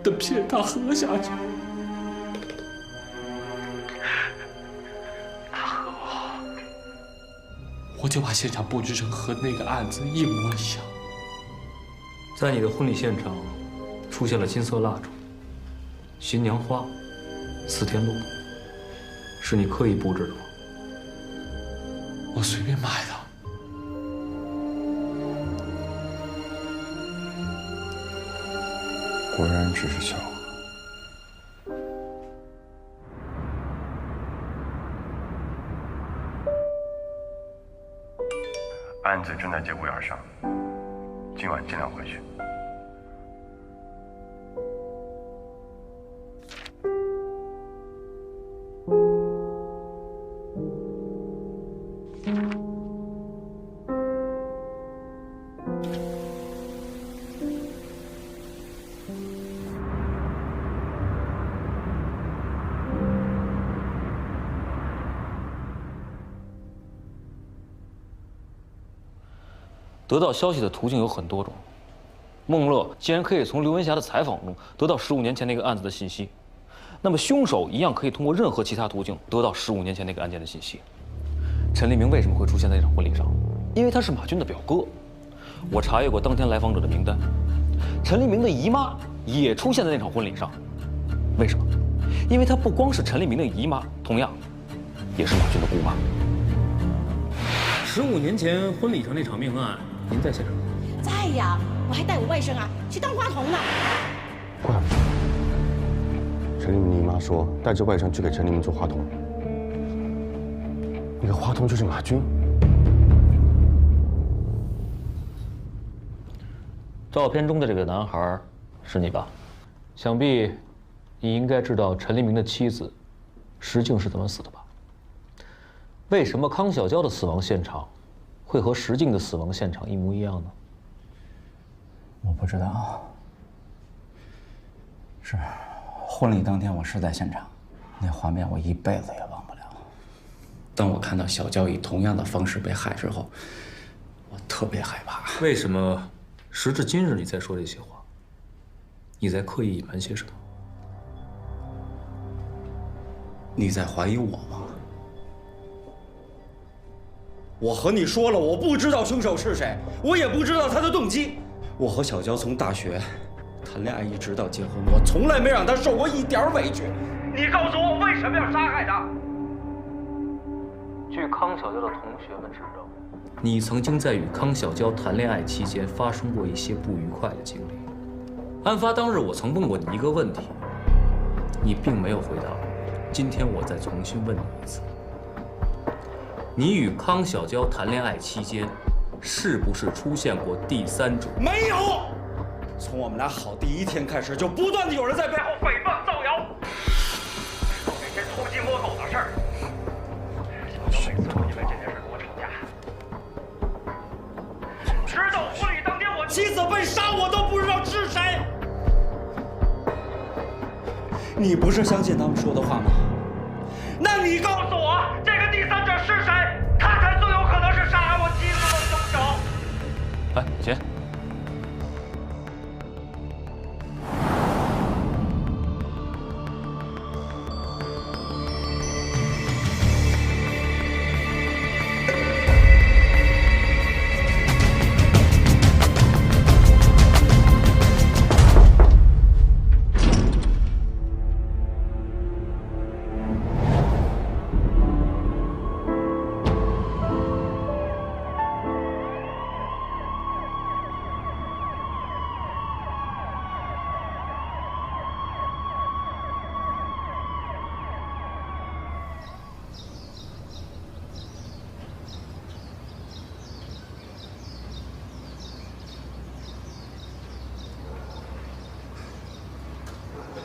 的骗他喝下去。我就把现场布置成和那个案子一模一样。在你的婚礼现场出现了金色蜡烛、新娘花、四天路，是你刻意布置的吗？我随便买的。果然只是巧合。案子正在节骨眼上，今晚尽量回去。得到消息的途径有很多种。孟乐既然可以从刘文霞的采访中得到15年前那个案子的信息，那么凶手一样可以通过任何其他途径得到15年前那个案件的信息。陈立明为什么会出现在这场婚礼上？因为他是马军的表哥。我查阅过当天来访者的名单，陈立明的姨妈也出现在那场婚礼上。为什么？因为她不光是陈立明的姨妈，同样也是马军的姑妈。15年前婚礼上那场命案，您在现场？在呀，我还带我外甥啊去当花童呢。怪不得陈立明的姨妈说带着外甥去给陈立明做花童，那个花童就是马军。照片中的这个男孩是你吧？想必你应该知道陈立明的妻子石静是怎么死的吧？为什么康小娇的死亡现场会和石静的死亡现场一模一样呢？我不知道。是，婚礼当天我是在现场，那画面我一辈子也忘不了。当我看到小娇以同样的方式被害之后，我特别害怕。为什么时至今日你在说这些话？你在刻意隐瞒些什么？你在怀疑我吗？我和你说了，我不知道凶手是谁，我也不知道他的动机。我和小娇从大学谈恋爱一直到结婚，我从来没让她受过一点委屈。你告诉我为什么要杀害她？据康小娇的同学们指证，你曾经在与康小娇谈恋爱期间发生过一些不愉快的经历。案发当日，我曾问过你一个问题，你并没有回答我。今天我再重新问你一次：你与康小娇谈恋爱期间，是不是出现过第三者？没有。从我们俩好第一天开始，就不断的有人在背后诽谤造谣，说那些偷鸡摸狗的事儿。小娇每次都因为这件事跟我吵架，直到婚礼当天我妻子被杀，我都不知道是谁。你不是相信他们说的话吗？那你告诉我，这个第三者是谁？他才最有可能是杀害我妻子的凶手。来，起。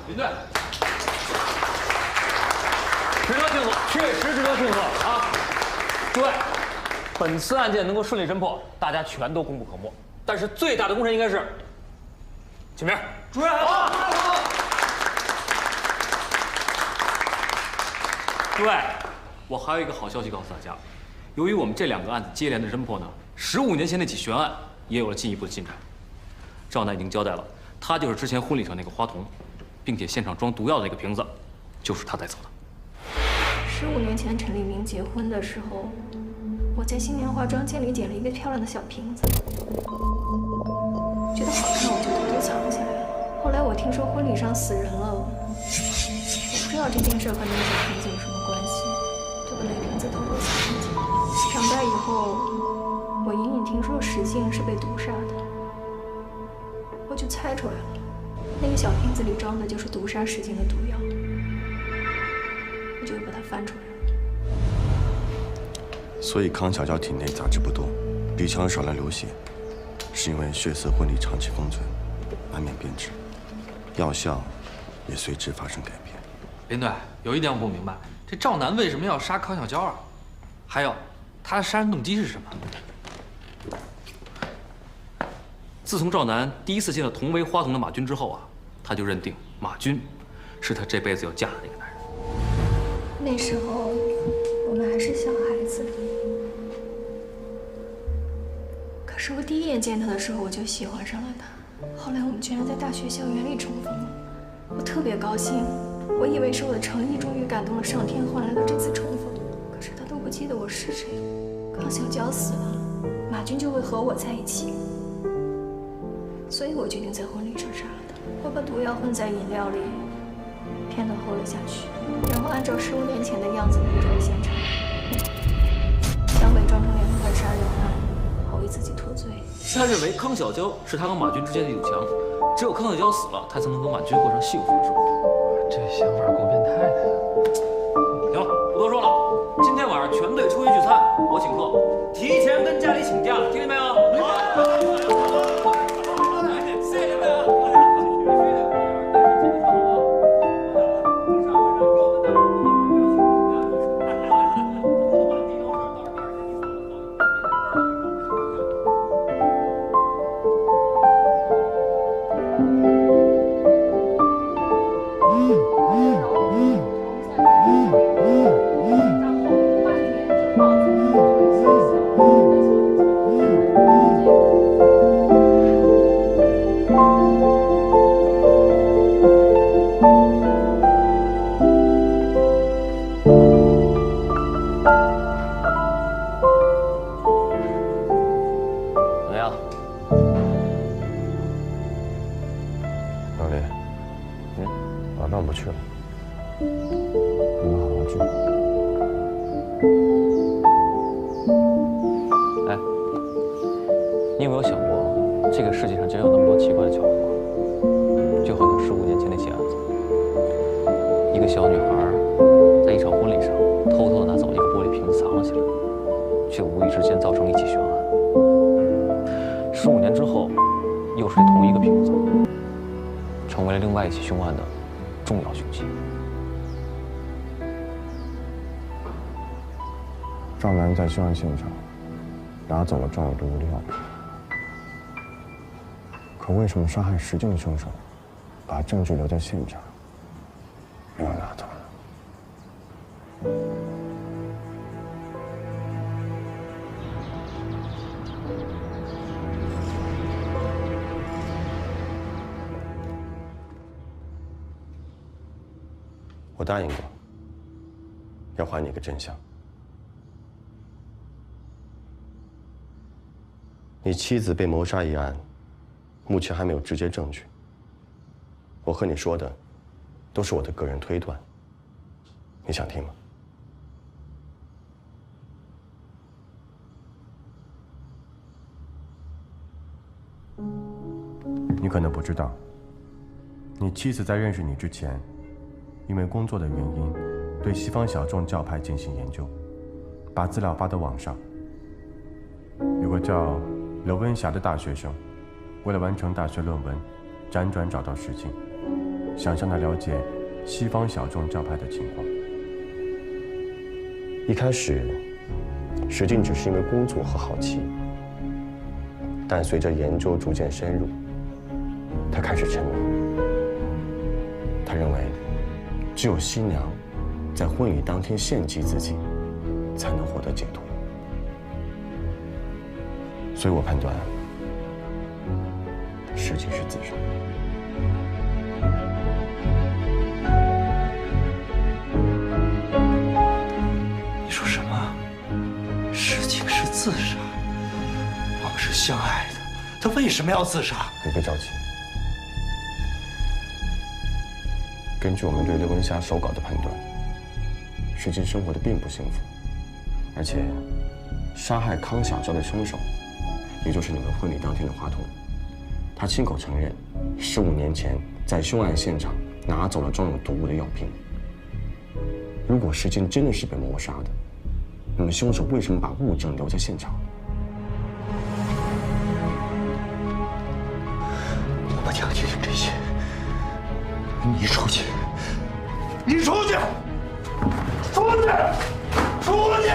林队，值得庆祝，确实值得庆贺啊！诸位，本次案件能够顺利侦破，大家全都功不可没。但是最大的功臣应该是，起名。主任好。诸位，我还有一个好消息告诉大家，由于我们这2个案子接连的侦破呢，15年前那起悬案也有了进一步的进展。赵楠已经交代了，他就是之前婚礼上那个花童。并且现场装毒药的那个瓶子，就是他带走的。15年前陈立明结婚的时候，我在新年化妆间里捡了一个漂亮的小瓶子，觉得好看我就偷偷藏起来了。后来我听说婚礼上死人了，我不知道这件事和那个小瓶子有什么关系，就把那瓶子偷偷藏起来。长大以后，我隐隐听说石静是被毒杀的，我就猜出来了。那个小瓶子里装的就是毒杀石静的毒药，我就把它翻出来了。所以康小娇体内杂质不多，鼻腔少量流血，是因为血色婚礼长期封存，难免变质，药效也随之发生改变。林队，有一点我不明白，这赵楠为什么要杀康小娇啊？还有，他的杀人动机是什么？自从赵楠第一次见到同为花童的马军之后啊，他就认定马军是他这辈子要嫁的那个男人。那时候我们还是小孩子，可是我第一眼见他的时候我就喜欢上了他。后来我们居然在大学校园里重逢了，我特别高兴，我以为是我的诚意终于感动了上天，换来了这次重逢。可是他都不记得我是谁。康小娇死了，马军就会和我在一起。所以我决定在婚礼上杀了他。我把毒药混在饮料里，骗他喝了下去，然后按照15年前的样子离开了现场，想伪装成连环杀人案，好为自己脱罪。他认为康小娇是他和马军之间的一堵墙，只有康小娇死了，他才能和马军过上幸福的生活。这想法够变态的。行了，不多说了，今天晚上全队出去聚餐，我请客，提前跟家里请假，听见没有？那我不去了，你们好好聚。你有没有想过，这个世界上竟然有那么多奇怪的巧合？就好像15年前那起案子，一个小女孩在一场婚礼上偷偷地拿走一个玻璃瓶子藏了起来，却无意之间造成了一起悬案。15年之后，又是同一个瓶子，成为了另外一起凶案的重要凶器。赵楠在凶案现场拿走了装有毒物的药品，可为什么杀害石静的凶手把证据留在现场，没有拿走呢？我答应过，要还你个真相。你妻子被谋杀一案，目前还没有直接证据。我和你说的，都是我的个人推断。你想听吗？你可能不知道，你妻子在认识你之前，因为工作的原因，对西方小众教派进行研究，把资料发到网上。有个叫刘文霞的大学生，为了完成大学论文，辗转找到石静，想向他了解西方小众教派的情况。一开始，石静只是因为工作和好奇，但随着研究逐渐深入，他开始沉迷。他认为，只有新娘在婚礼当天献祭自己，才能获得解脱。所以我判断，石静是自杀。你说什么？石静是自杀？我们是相爱的，她为什么要自杀？你别着急。根据我们对刘文霞手稿的判断，石静生活的并不幸福，而且杀害康小娇的凶手，也就是你们婚礼当天的华佗，他亲口承认，15年前在凶案现场拿走了装有毒物的药瓶。如果石静真的是被谋杀的，那么凶手为什么把物证留在现场？我不讲清楚这些，你出去，你出去，出去，出去！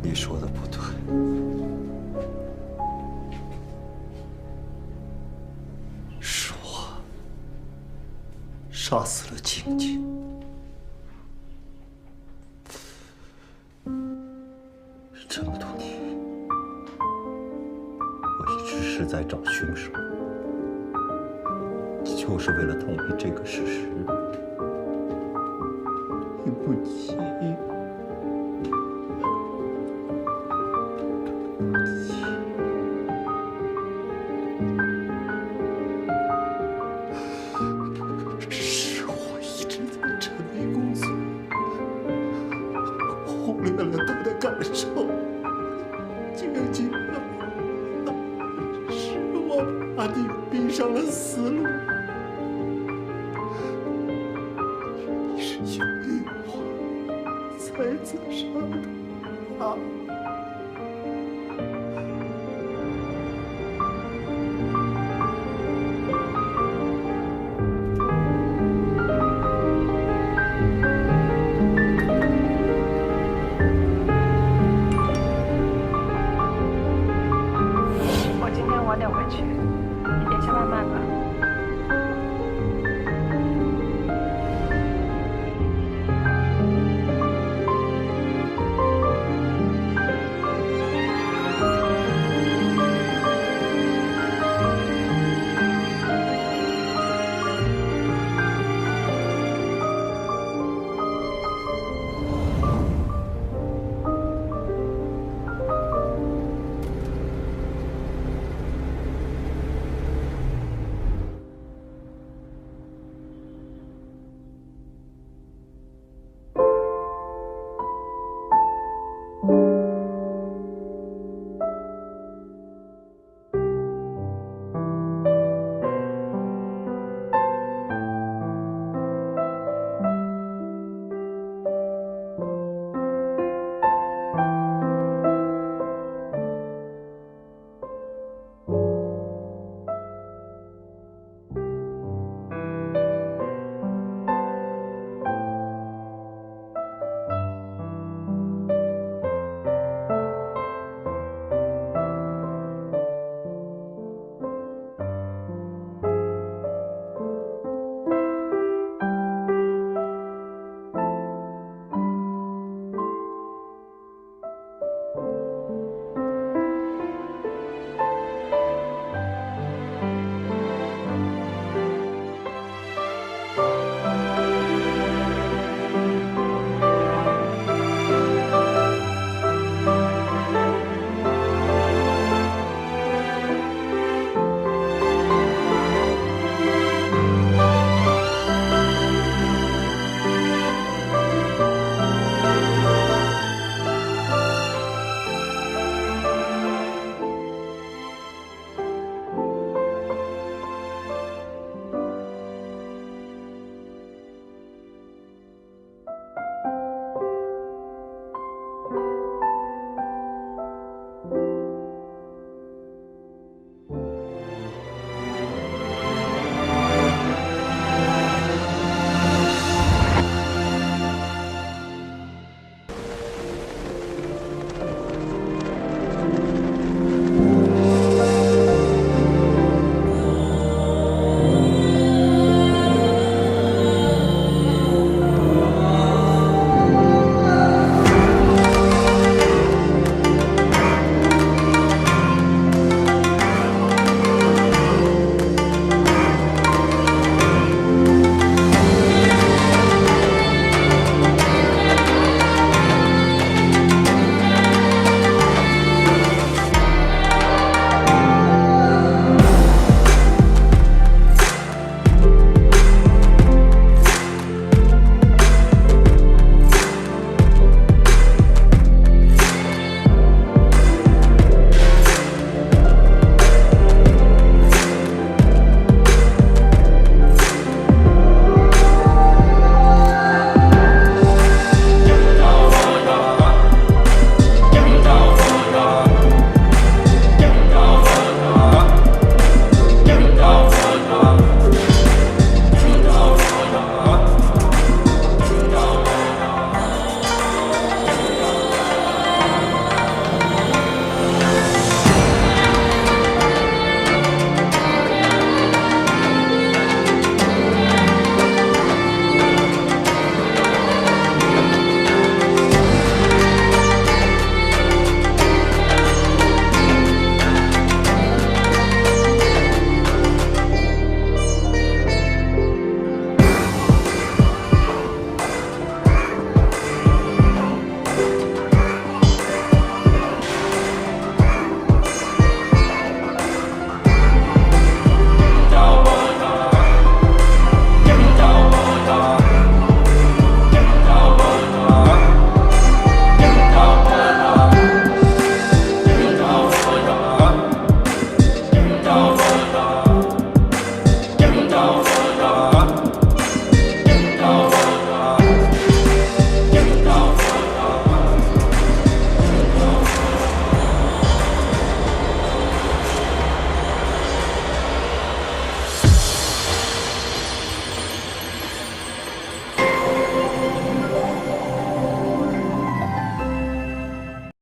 你说的不对，是我杀死了静静。这么多年，我一直是在找凶手，就是为了逃避这个事实。对不起。是我一直在沉迷工作，忽略了他的感受。静静，是我把你逼上了死路。你是因为我才自杀的啊！